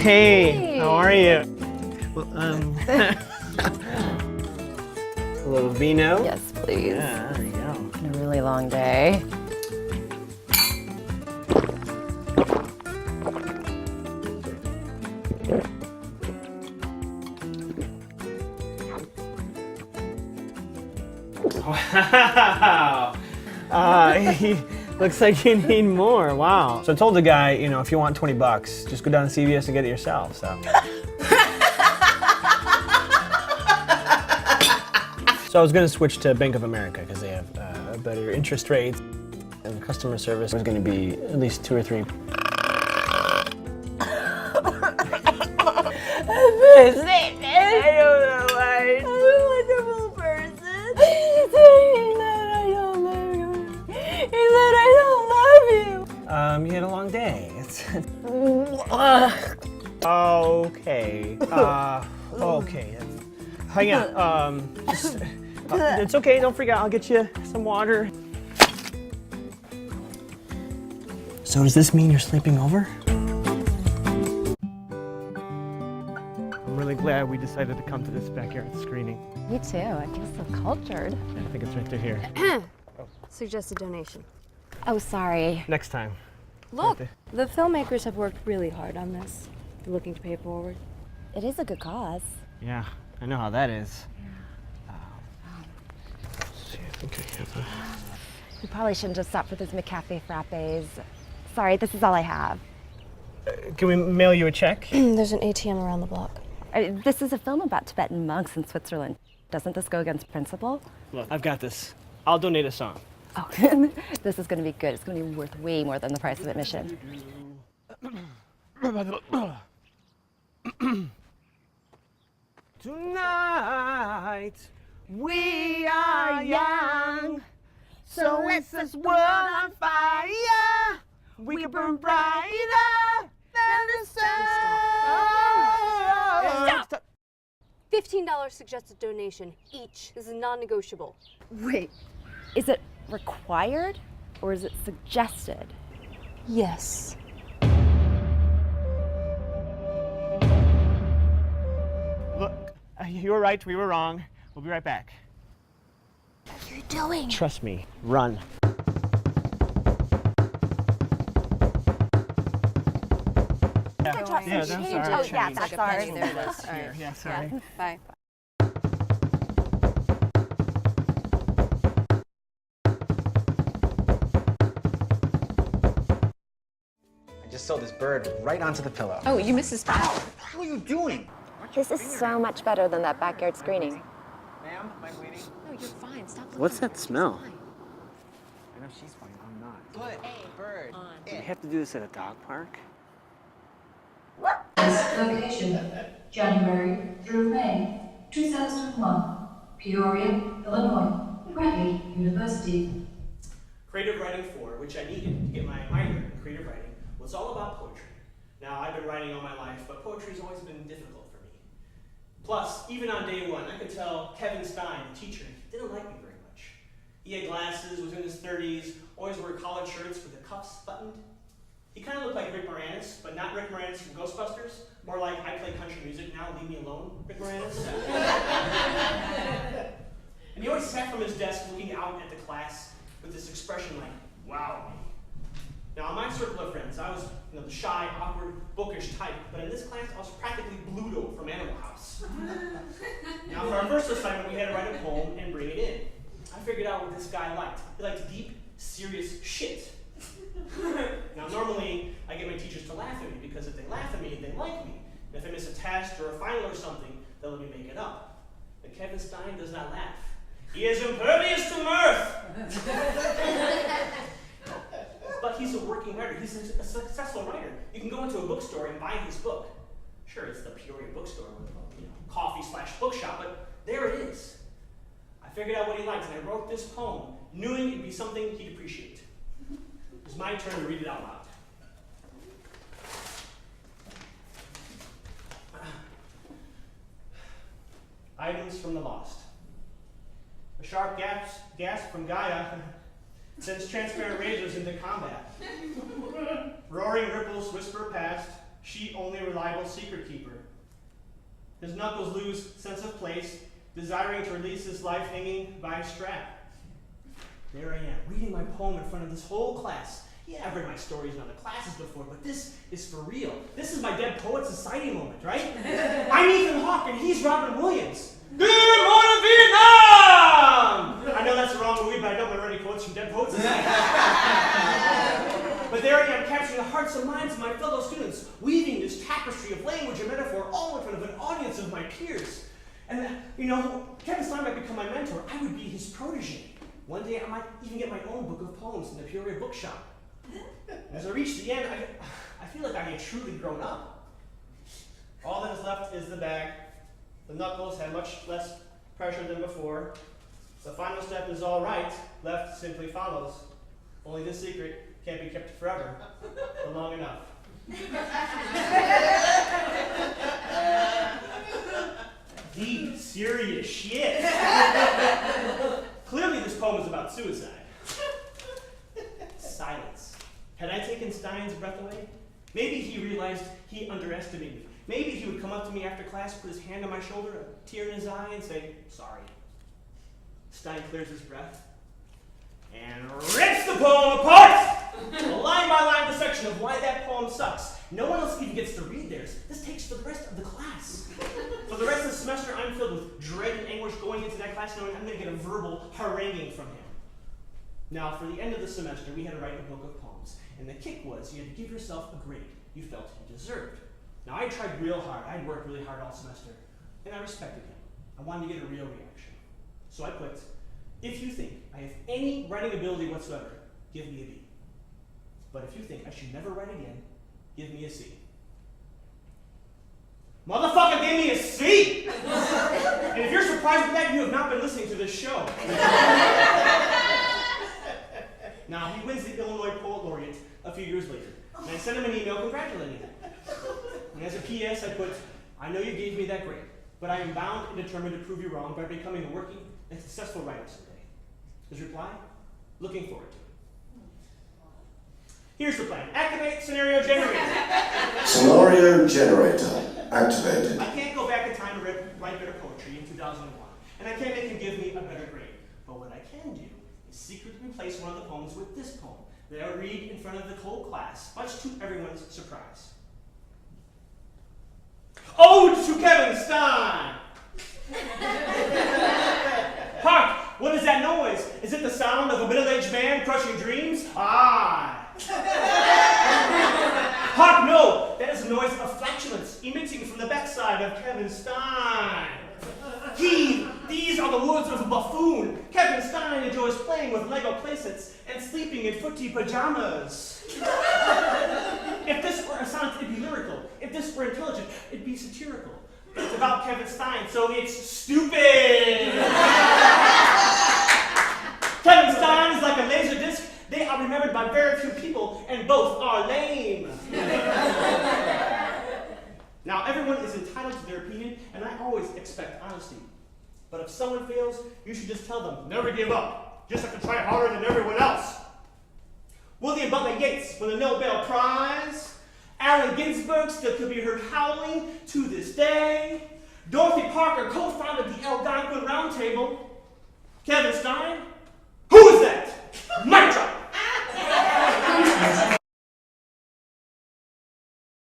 Hey, how are you? Well, a little vino? Yes, please. Yeah, there you go. It's been a really long day. Wow. Looks like you need more. Wow. So I told the guy, you know, if you want $20, just go down to CVS and get it yourself. So. So I was going to switch to Bank of America because they have better interest rates, and customer service was going to be at least 2 or 3. I don't know why. I'm a wonderful person. He's saying that I don't love you. He said I don't love you. You had a long day. Okay. Okay. Hang on. It's okay. Don't freak out. I'll get you some water. So does this mean you're sleeping over? I'm really glad we decided to come to this backyard screening. Me too. I feel so cultured. I think it's right through here. Suggested donation. Oh, sorry. Next time. Look, Right the filmmakers have worked really hard on this. They're looking to pay it forward. It is a good cause. Yeah, I know how that is. Let's see, I think I have You probably shouldn't just stop for those McCafe frappes. Sorry, this is all I have. Can we mail you a check? There's an ATM around the block. This is a film about Tibetan monks in Switzerland. Doesn't this go against principle? Look, I've got this. I'll donate a song. Oh, this is going to be good. It's going to be worth way more than the price of admission. Tonight we are young, so it's this world on fire. We can burn brighter than the sun. Stop! $15 suggested donation each. This is non-negotiable. Wait, is it required or is it suggested? Yes. Look, you were right, we were wrong. We'll be right back. What are you doing? Trust me, run. Yeah, that's all right. Oh, yeah, that's ours. There it is. All right. Yeah, sorry. Bye. I just sewed this bird right onto the pillow. Oh, you missed his file. What are you doing? This is so much better than that backyard screening. Ma'am, am I waiting? No, you're fine. Stop looking. What's that smell? I know she's fine, I'm not. Put a bird Do we have to do this at a dog park? Location, January through May 2001, Peoria, Illinois, Bradley University. Creative Writing 4, which I needed to get my minor in creative writing, was all about poetry. Now, I've been writing all my life, but poetry's always been difficult for me. Plus, even on day one, I could tell Kevin Stein, the teacher, didn't like me very much. He had glasses, was in his 30s, always wore collared shirts with the cuffs buttoned. He kind of looked like Rick Moranis, but not Rick Moranis from Ghostbusters. More like, I play country music now, leave me alone, Rick Moranis. And he always sat from his desk looking out at the class with this expression like, wow me. Now, in my circle of friends, I was the shy, awkward, bookish type, but in this class, I was practically Bluto from Animal House. Now, for our first assignment, we had to write a poem and bring it in. I figured out what this guy liked. He liked deep, serious shit. Now, normally, I get my teachers to laugh at me, because if they laugh at me, they like me. And if I miss a test or a final or something, they'll let me make it up. But Kevin Stein does not laugh. He is impervious to mirth! But he's a working writer. He's a successful writer. You can go into a bookstore and buy his book. Sure, it's the Peoria bookstore with coffee/bookshop, but there it is. I figured out what he likes, and I wrote this poem, knowing it'd be something he'd appreciate. It was my turn to read it out loud. Items from the Lost. A sharp gasp from Gaia sends transparent razors into combat. Roaring ripples whisper past, She only a reliable secret keeper. His knuckles lose sense of place, desiring to release his life hanging by a strap. There I am, reading my poem in front of this whole class. Yeah, I've read my stories in other classes before, but this is for real. This is my Dead Poet Society moment, right? I'm Ethan Hawke, and he's Robin Williams. Good morning, Vietnam! I know that's the wrong movie, but I don't remember any quotes from Dead Poet Society. But there I am, capturing the hearts and minds of my fellow students, weaving this tapestry of language and metaphor all in front of an audience of my peers. And, Kevin Stein might become my mentor. I would be his protege. One day I might even get my own book of poems in the Peoria bookshop. As I reach the end, I feel like I had truly grown up. All that is left is the bag. The knuckles have much less pressure than before. The final step is all right. Left simply follows. Only this secret can't be kept forever, or long enough. Deep, serious shit. Clearly this poem is about suicide. Silence. Had I taken Stein's breath away? Maybe he realized he underestimated me. Maybe he would come up to me after class, put his hand on my shoulder, a tear in his eye, and say, sorry. Stein clears his breath and rips the poem apart! A line-by-line dissection of why that poem sucks. No one else even gets to read theirs. This takes for the rest of the class. For the rest of the semester, I'm filled with dread and anguish going into that class knowing I'm going to get a verbal haranguing from him. Now, for the end of the semester, we had to write a book of poems. And the kick was you had to give yourself a grade you felt you deserved. Now, I tried real hard. I'd worked really hard all semester. And I respected him. I wanted to get a real reaction. So I put, if you think I have any writing ability whatsoever, give me a B. But if you think I should never write again, give me a C. Motherfucker gave me a C! And if you're surprised with that, you have not been listening to this show. Now, he wins the Illinois Poet Laureate a few years later. And I sent him an email congratulating him. And as a PS, I put, I know you gave me that grade, but I am bound and determined to prove you wrong by becoming a working and successful writer someday. His reply? Looking forward to it. Here's the plan. Activate scenario generator. Scenario generator activated. I can't go back in time to write better poetry in 2001, and I can't make him give me a better grade. But what I can do is secretly replace one of the poems with this poem that I read in front of the whole class, much to everyone's surprise. Ode to Kevin Stein! Hark! What is that noise? Is it the sound of a middle-aged man crushing dreams? Aye! Hark, no! That is the noise of flatulence emitting from the backside of Kevin Stein. These are the words of a buffoon. Kevin Stein enjoys playing with Lego playsets and sleeping in footy pajamas. If this were a sonnet, it'd be lyrical. If this were intelligent, it'd be satirical. It's about Kevin Stein, so it's stupid. Kevin Stein is like a laser disc. They are remembered by very few people, and both are lame. Now, everyone is entitled to their opinion, and I always expect honesty. But if someone fails, you should just tell them, never give up. Just have to try harder than everyone else. William Butler Yeats won the Nobel Prize. Allen Ginsberg still could be heard howling to this day. Dorothy Parker co-founded the Algonquin Roundtable. Kevin Stein? Who is that? Mic drop!